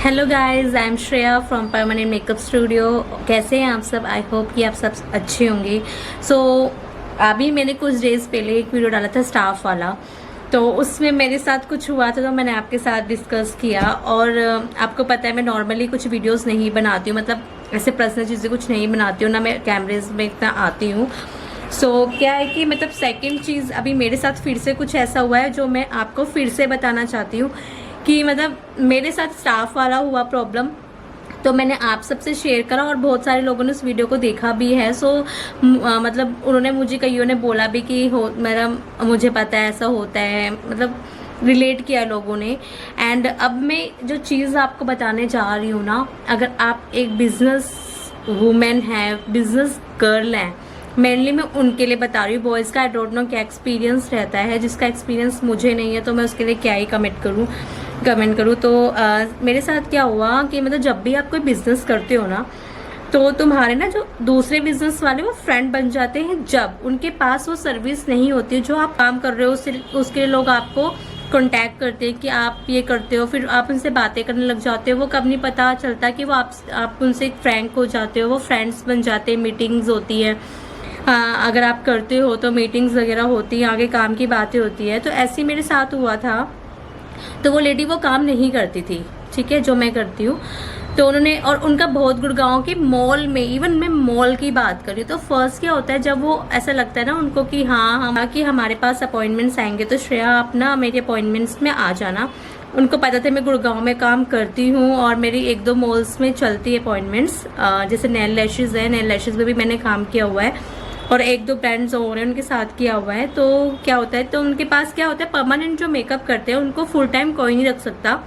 Hello guys, I am Shreya from permanent makeup studio. कैसे हैं आप सब? आई होप कि आप सब अच्छे होंगे। अभी मैंने कुछ डेज़ पहले एक वीडियो डाला था स्टाफ वाला, तो उसमें मेरे साथ कुछ हुआ था तो मैंने आपके साथ डिस्कस किया। और आपको पता है मैं नॉर्मली कुछ वीडियोस नहीं बनाती हूँ, मतलब ऐसे पर्सनल चीज़ें कुछ नहीं बनाती हूँ, ना मैं कैमरेज में इतना आती हूँ। क्या है कि मतलब सेकंड चीज़ अभी मेरे साथ फिर से कुछ ऐसा हुआ है जो मैं आपको फिर से बताना चाहती हूँ कि मतलब मेरे साथ स्टाफ वाला हुआ प्रॉब्लम, तो मैंने आप सबसे शेयर करा और बहुत सारे लोगों ने उस वीडियो को देखा भी है। मतलब उन्होंने मुझे कईयों ने बोला भी कि मुझे पता है ऐसा होता है, मतलब रिलेट किया लोगों ने। एंड अब मैं जो चीज़ आपको बताने जा रही हूँ ना, अगर आप एक बिजनेस वूमेन है, बिजनेस गर्ल है, मेनली मैं उनके लिए बता रही हूँ। बॉयज़ का आई डोंट नो क्या एक्सपीरियंस रहता है, जिसका एक्सपीरियंस मुझे नहीं है तो मैं उसके लिए क्या ही कमेंट करूँ। मेरे साथ क्या हुआ कि मतलब जब भी आप कोई बिजनेस करते हो ना, तो तुम्हारे ना जो दूसरे बिजनेस वाले वो फ्रेंड बन जाते हैं जब उनके पास वो सर्विस नहीं होती है जो आप काम कर रहे हो। उसके लिए लोग आपको कांटेक्ट करते हैं कि आप ये करते हो, फिर आप उनसे बातें करने लग जाते हो। वो कब नहीं पता चलता कि वो आप उनसे फ्रैंक हो जाते हो, वो फ्रेंड्स बन जाते हैं, मीटिंग्स होती है। अगर आप करते हो तो मीटिंग्स वगैरह होती हैं, आगे काम की बातें होती है। तो ऐसे ही मेरे साथ हुआ था। तो वो लेडी वो काम नहीं करती थी, ठीक है, जो मैं करती हूँ। तो उन्होंने, और उनका बहुत गुड़गांव के मॉल में, इवन मैं मॉल की बात करी तो फर्स्ट क्या होता है जब वो ऐसा लगता है ना उनको कि कि हमारे पास अपॉइंटमेंट्स आएंगे तो श्रेया आप ना मेरे अपॉइंटमेंट्स में आ जाना। उनको पता था मैं गुड़गांव में काम करती हूँ और मेरी एक दो मॉल्स में चलती है अपॉइंटमेंट्स, जैसे नेल लैशेज़ है, नेल लैशेज़ में भी मैंने काम किया हुआ है और एक दो ब्रांड्स और हैं उनके साथ किया हुआ है। तो क्या होता है, तो उनके पास क्या होता है, परमानेंट जो मेकअप करते हैं उनको फुल टाइम कोई नहीं रख सकता।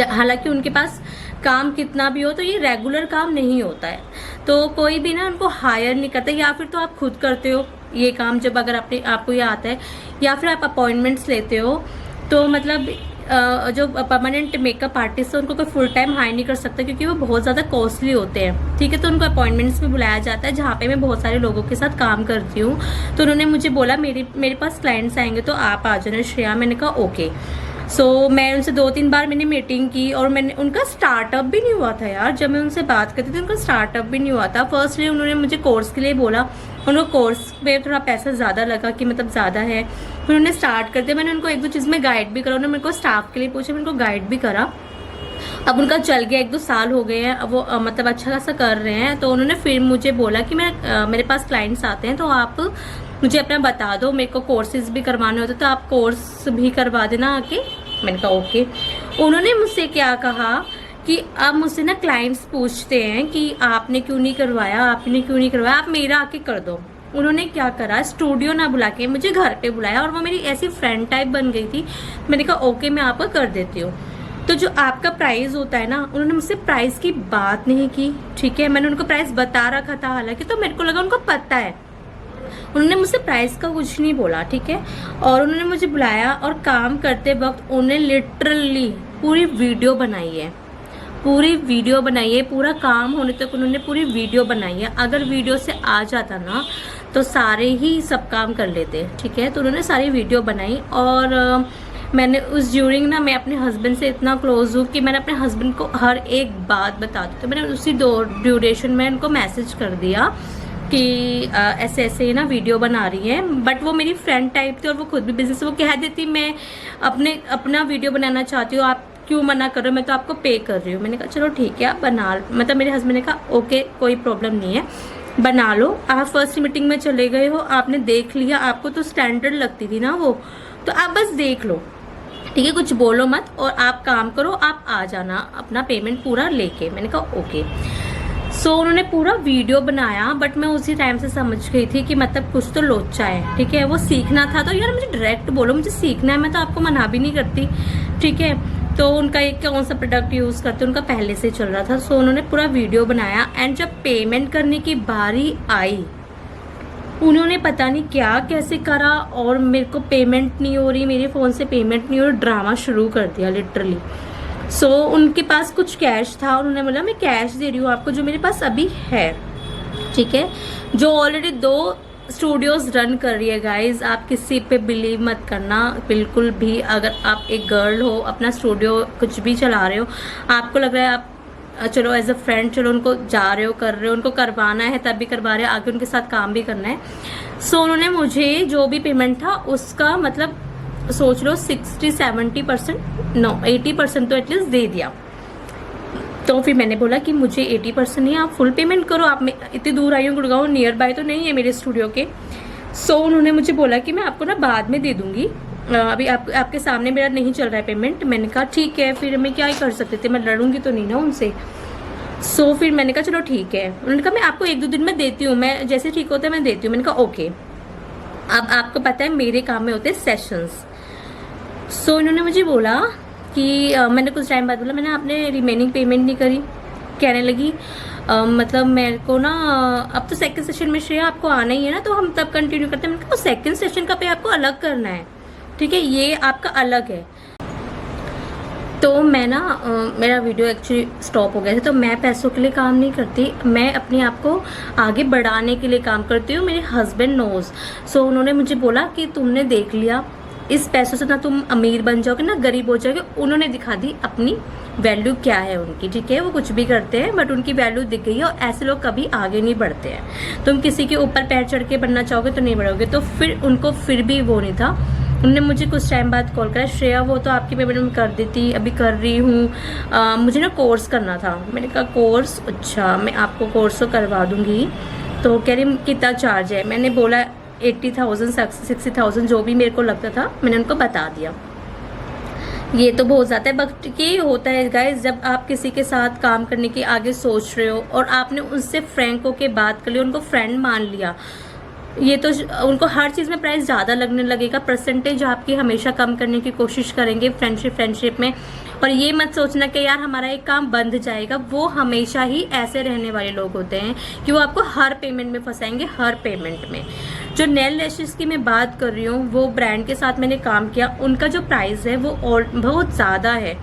हालांकि उनके पास काम कितना भी हो तो ये रेगुलर काम नहीं होता है, तो कोई भी ना उनको हायर नहीं करता। या फिर तो आप खुद करते हो ये काम, जब अगर आपको ये आता है, या फिर आप अपॉइंटमेंट्स लेते हो। तो मतलब जो परमानेंट मेकअप आर्टिस्ट है उनको कोई फुल टाइम हायर नहीं कर सकता क्योंकि वो बहुत ज़्यादा कॉस्टली होते हैं, ठीक है। तो उनको अपॉइंटमेंट्स में बुलाया जाता है जहाँ पे मैं बहुत सारे लोगों के साथ काम करती हूँ। तो उन्होंने मुझे बोला मेरे पास क्लाइंट्स आएंगे तो आप आ जाना श्रेया। मैंने कहा ओके। मैं उनसे 2-3 बार मैंने मीटिंग की और मैंने, उनका स्टार्टअप भी नहीं हुआ था यार। जब मैं उनसे बात करती थी उनका स्टार्टअप भी नहीं हुआ था। फर्स्टली उन्होंने मुझे कोर्स के लिए बोला, उनको कोर्स पे थोड़ा पैसा ज़्यादा लगा कि मतलब ज़्यादा है। फिर उन्होंने स्टार्ट कर दिया। मैंने उनको एक दो चीज़ में गाइड भी करा, उन्होंने मेरे को स्टाफ के लिए पूछा, मैंने उनको गाइड भी करा। अब उनका चल गया, 1-2 साल हो गए हैं, अब वो मतलब अच्छा खासा कर रहे हैं। तो उन्होंने फिर मुझे बोला कि मेरे पास क्लाइंट्स आते हैं तो आप मुझे अपना बता दो, मेरे को कोर्सेज भी करवाने होते तो आप कोर्स भी करवा देना आके। मैंने कहा ओके। उन्होंने मुझसे क्या कहा कि अब मुझसे ना क्लाइंट्स पूछते हैं कि आपने क्यों नहीं करवाया, आप मेरा आके कर दो। उन्होंने क्या करा, स्टूडियो ना बुला के मुझे घर पे बुलाया और वो मेरी ऐसी फ्रेंड टाइप बन गई थी। मैंने कहा ओके मैं आपका कर देती हूँ। तो जो आपका प्राइस होता है ना, उन्होंने मुझसे प्राइस की बात नहीं की, ठीक है। मैंने उनको प्राइस बता रखा था हालांकि, तो मेरे को लगा उनको पता है। उन्होंने मुझसे प्राइस का कुछ नहीं बोला, ठीक है। और उन्होंने मुझे बुलाया और काम करते वक्त उन्हें लिटरली पूरी वीडियो बनाई है, पूरा काम होने तक उन्होंने पूरी वीडियो बनाई है। अगर वीडियो से आ जाता ना तो सारे ही सब काम कर लेते, ठीक है। तो उन्होंने सारी वीडियो बनाई और मैंने उस ड्यूरिंग ना, मैं अपने हस्बैंड से इतना क्लोज हूँ कि मैंने अपने हस्बैंड को हर एक बात बताती। तो मैंने उसी ड्यूरेशन में उनको मैसेज कर दिया कि ऐसे ऐसे ना वीडियो बना रही है। बट वो मेरी फ्रेंड टाइप थी और वो खुद भी बिजनेस, वो कह देती मैं अपना वीडियो बनाना चाहती हूँ, आप क्यों मना कर रहे हो, मैं तो आपको पे कर रही हूँ। मैंने कहा चलो ठीक है आप बना, मतलब मेरे हस्बैंड ने कहा ओके कोई प्रॉब्लम नहीं है बना लो। आप फर्स्ट मीटिंग में चले गए हो, आपने देख लिया, आपको तो स्टैंडर्ड लगती थी ना वो, तो आप बस देख लो, ठीक है, कुछ बोलो मत और आप काम करो, आप आ जाना अपना पेमेंट पूरा लेके। मैंने कहा ओके। उन्होंने पूरा वीडियो बनाया, बट मैं उसी टाइम से समझ गई थी कि मतलब कुछ तो लोचा है, ठीक है। वो सीखना था तो यार मुझे डायरेक्ट बोलो, मुझे सीखना है, मैं तो आपको मना भी नहीं करती, ठीक है। तो उनका एक कौन सा प्रोडक्ट यूज़ करते उनका पहले से चल रहा था। उन्होंने पूरा वीडियो बनाया एंड जब पेमेंट करने की बारी आई, उन्होंने पता नहीं क्या कैसे करा और मेरे को पेमेंट नहीं हो रही, मेरे फ़ोन से पेमेंट नहीं हो रही, ड्रामा शुरू कर दिया लिटरली। उनके पास कुछ कैश था, उन्होंने बोला मैं कैश दे रही हूँ आपको जो मेरे पास अभी है, ठीक है। जो ऑलरेडी 2 स्टूडियोज रन कर रही है गाइज। आप किसी पे बिलीव मत करना बिल्कुल भी। अगर आप एक गर्ल हो, अपना स्टूडियो कुछ भी चला रहे हो, आपको लग रहा है आप चलो एज अ फ्रेंड चलो उनको जा रहे हो, कर रहे हो, उनको करवाना है तब भी करवा रहे हो, आगे उनके साथ काम भी करना है। सो उन्होंने मुझे जो भी पेमेंट था उसका मतलब सोच लो 60-70% नो 80% तो एटलीस्ट दे दिया। तो फिर मैंने बोला कि मुझे 80% नहीं, आप फुल पेमेंट करो। आप इतनी दूर आई हूँ, गुड़गांव नियर बाय तो नहीं है मेरे स्टूडियो के। सो उन्होंने मुझे बोला कि मैं आपको ना बाद में दे दूंगी, अभी आपके सामने मेरा नहीं चल रहा है पेमेंट। मैंने कहा ठीक है, फिर मैं क्या ही कर सकती थी, मैं लड़ूंगी तो नहीं ना उनसे। सो फिर मैंने कहा चलो ठीक है। उन्होंने कहा मैं आपको 1-2 दिन में देती हूँ, मैं जैसे ठीक होता है मैं देती हूँ। मैंने कहा ओके। अब आपको पता है मेरे काम में होते हैं सेशंस। सो इन्होंने मुझे बोला कि मैंने कुछ टाइम बाद बोला मैंने आपने रिमेनिंग पेमेंट नहीं करी। कहने लगी मतलब मेरे को ना अब तो सेकंड सेशन में श्रेया आपको आना ही है ना, तो हम तब कंटिन्यू करते हैं। मैंने कहा सेकंड सेशन का पे आपको अलग करना है, ठीक है, ये आपका अलग है। तो मैं ना मेरा वीडियो एक्चुअली स्टॉप हो गया था। तो मैं पैसों के लिए काम नहीं करती, मैं अपने आप को आगे बढ़ाने के लिए काम करती हूँ। मेरे हस्बैंड नोज। सो उन्होंने मुझे बोला कि तुमने देख लिया, इस पैसों से ना तुम अमीर बन जाओगे ना गरीब हो जाओगे। उन्होंने दिखा दी अपनी वैल्यू क्या है उनकी, ठीक है, वो कुछ भी करते हैं बट उनकी वैल्यू दिख गई है। और ऐसे लोग कभी आगे नहीं बढ़ते हैं। तुम किसी के ऊपर पैर चढ़ के बनना चाहोगे तो नहीं बढ़ोगे। तो फिर उनको फिर भी वो नहीं था। उन्होंने मुझे कुछ टाइम बाद कॉल करा, श्रेया वो तो आपकी पेमेंट में कर देती, अभी कर रही हूँ, मुझे ना कोर्स करना था। मैंने कहा कोर्स, अच्छा मैं आपको कोर्स तो करवा दूंगी। तो कह रही कितना चार्ज है। मैंने बोला 80,000 60,000 जो भी मेरे को लगता था मैंने उनको बता दिया। ये तो बहुत ज़्यादा है, बट ये होता है गाइज जब आप किसी के साथ काम करने की आगे सोच रहे हो और आपने उनसे फ्रैंक होके बात कर ली, उनको फ्रेंड मान लिया, ये तो उनको हर चीज़ में प्राइस ज़्यादा लगने लगेगा। परसेंटेज आपकी हमेशा कम करने की कोशिश करेंगे फ्रेंडशिप में। और ये मत सोचना कि यार हमारा एक काम बंद जाएगा। वो हमेशा ही ऐसे रहने वाले लोग होते हैं कि वो आपको हर पेमेंट में फंसाएंगे, हर पेमेंट में। जो नेल लैशेस की मैं बात कर रही हूँ, वो ब्रांड के साथ मैंने काम किया, उनका जो प्राइस है वो बहुत ज़्यादा है।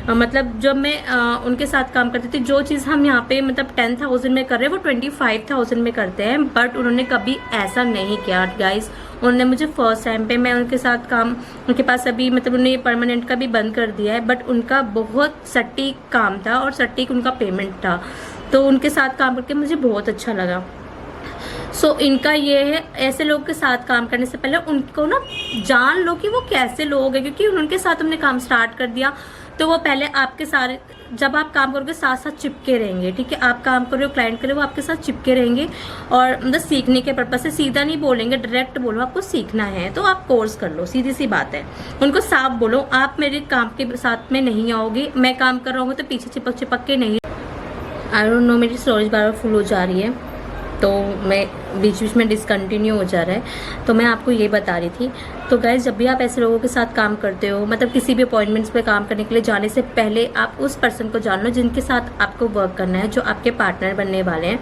मतलब जब मैं उनके साथ काम करती थी, जो चीज़ हम यहाँ पे मतलब 10,000 में कर रहे हैं वो 25,000 में करते हैं। बट उन्होंने कभी ऐसा नहीं किया गाइस। उन्होंने मुझे फर्स्ट टाइम पे मैं उनके साथ काम, उनके पास अभी मतलब उन्होंने परमानेंट का भी बंद कर दिया है, बट उनका बहुत सटीक काम था और सटीक उनका पेमेंट था। तो उनके साथ काम करके मुझे बहुत अच्छा लगा। सो इनका ये है, ऐसे लोग के साथ काम करने से पहले उनको ना जान लो कि वो कैसे लोग हैं, क्योंकि उनके साथ हमने काम स्टार्ट कर दिया तो वो पहले आपके सारे, जब आप काम करोगे साथ साथ चिपके रहेंगे, ठीक है। आप काम कर रहे हो, क्लाइंट करे, वो आपके साथ चिपके रहेंगे और मतलब सीखने के पर्पज से सीधा नहीं बोलेंगे, डायरेक्ट बोलो आपको सीखना है तो आप कोर्स कर लो, सीधी सी बात है। उनको साफ बोलो आप मेरे काम के साथ में नहीं आओगे, मैं काम कर रहा हूँ तो पीछे चिपक चिपक के नहीं। आई डोंट नो मेरी स्टोरेज बार बार फुल हो जा रही है तो मैं बीच बीच में डिसकंटिन्यू हो जा रहा है, तो मैं आपको ये बता रही थी। तो गाइस जब भी आप ऐसे लोगों के साथ काम करते हो, मतलब किसी भी अपॉइंटमेंट्स पे काम करने के लिए जाने से पहले आप उस पर्सन को जान लो जिनके साथ आपको वर्क करना है, जो आपके पार्टनर बनने वाले हैं।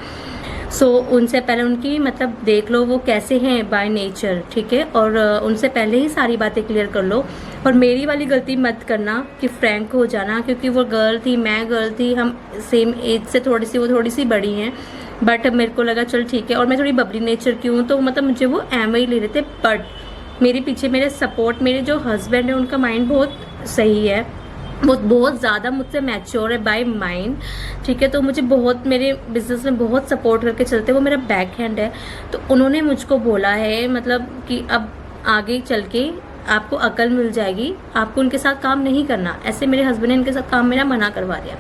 सो उनसे पहले उनकी मतलब देख लो वो कैसे हैं बाय नेचर, ठीक है, और उनसे पहले ही सारी बातें क्लियर कर लो। और मेरी वाली गलती मत करना कि फ्रैंक हो जाना, क्योंकि वो गर्ल थी, मैं गर्ल थी, हम सेम एज से वो थोड़ी सी बड़ी हैं, बट मेरे को लगा चल ठीक है। और मैं थोड़ी बबली नेचर की हूँ तो मतलब मुझे वो एम ही ले रहे थे। बट मेरे पीछे मेरे सपोर्ट, मेरे जो हस्बैंड है उनका माइंड बहुत सही है, वो बहुत ज़्यादा मुझसे मैच्योर है बाय माइंड, ठीक है। तो मुझे बहुत मेरे बिजनेस में बहुत सपोर्ट करके चलते हैं, वो मेरा बैक हैंड है। तो उन्होंने मुझको बोला है मतलब कि अब आगे चल के आपको अकल मिल जाएगी, आपको उनके साथ काम नहीं करना। ऐसे मेरे हस्बैंड ने इनके साथ काम मेरा मना करवा दिया।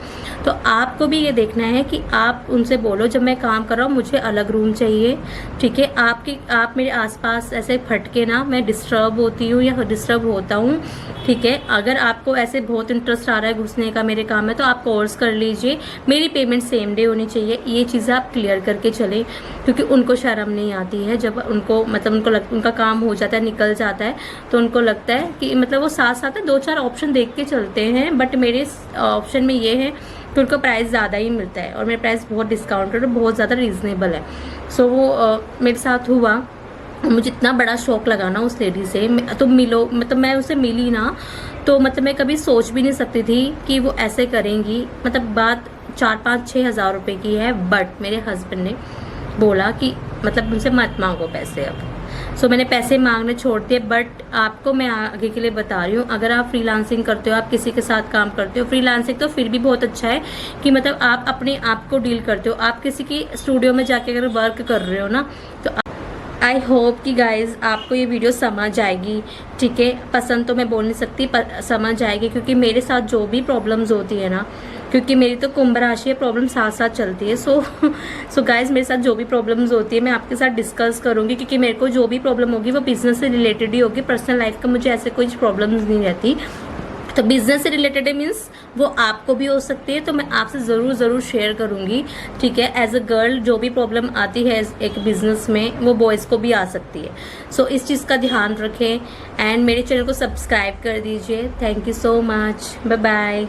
तो आपको भी ये देखना है कि आप उनसे बोलो जब मैं काम कर रहा हूँ मुझे अलग रूम चाहिए, ठीक है। आप मेरे आसपास ऐसे फटके ना, मैं डिस्टर्ब होती हूँ या डिस्टर्ब होता हूँ, ठीक है। अगर आपको ऐसे बहुत इंटरेस्ट आ रहा है घुसने का मेरे काम में तो आप कोर्स कर लीजिए। मेरी पेमेंट सेम डे होनी चाहिए, ये चीज़ें आप क्लियर करके चलें, क्योंकि उनको शर्म नहीं आती है। जब उनको मतलब उनका काम हो जाता है, निकल जाता है, तो उनको लगता है कि मतलब वो साथ साथ 2-4 ऑप्शन देख के चलते हैं। बट मेरे ऑप्शन में ये है कि उनको प्राइस ज़्यादा ही मिलता है और मेरा प्राइस बहुत डिस्काउंटेड और बहुत ज़्यादा रीज़नेबल है। सो वो मेरे साथ हुआ, मुझे इतना बड़ा शौक लगा ना उस लेडी से। तो मिलो मतलब मैं उससे मिली ना तो मतलब मैं कभी सोच भी नहीं सकती थी कि वो ऐसे करेंगी। मतलब बात 4-5-6 हज़ार रुपये की है, बट मेरे हस्बैंड ने बोला कि मतलब उनसे मत मांगो पैसे अब। सो मैंने पैसे मांगने छोड़ दिए। बट आपको मैं आगे के लिए बता रही हूँ, अगर आप फ्रीलांसिंग करते हो, आप किसी के साथ काम करते हो, फ्रीलांसिंग तो फिर भी बहुत अच्छा है कि मतलब आप अपने आप को डील करते हो। आप किसी की स्टूडियो में जाके अगर वर्क कर रहे हो ना, तो आई होप कि गाइज आपको ये वीडियो समझ आएगी। ठीक है, पसंद तो मैं बोल नहीं सकती, पर समझ आएगी, क्योंकि मेरे साथ जो भी प्रॉब्लम्स होती है ना, क्योंकि मेरी तो कुंभ राशि है, प्रॉब्लम साथ साथ चलती है। सो गाइज मेरे साथ जो भी प्रॉब्लम्स होती है मैं आपके साथ डिस्कस करूंगी, क्योंकि मेरे को जो भी प्रॉब्लम होगी वो बिजनेस से रिलेटेड ही होगी। पर्सनल लाइफ का मुझे ऐसे कोई प्रॉब्लम्स नहीं रहती। तो बिजनेस से रिलेटेड है मीन्स वो आपको भी हो सकती है, तो मैं आपसे ज़रूर शेयर करूंगी। ठीक है, एज अ गर्ल जो भी प्रॉब्लम आती है एक बिजनेस में, वो बॉयज़ को भी आ सकती है। सो इस चीज़ का ध्यान रखें एंड मेरे चैनल को सब्सक्राइब कर दीजिए। Thank you so much, bye bye.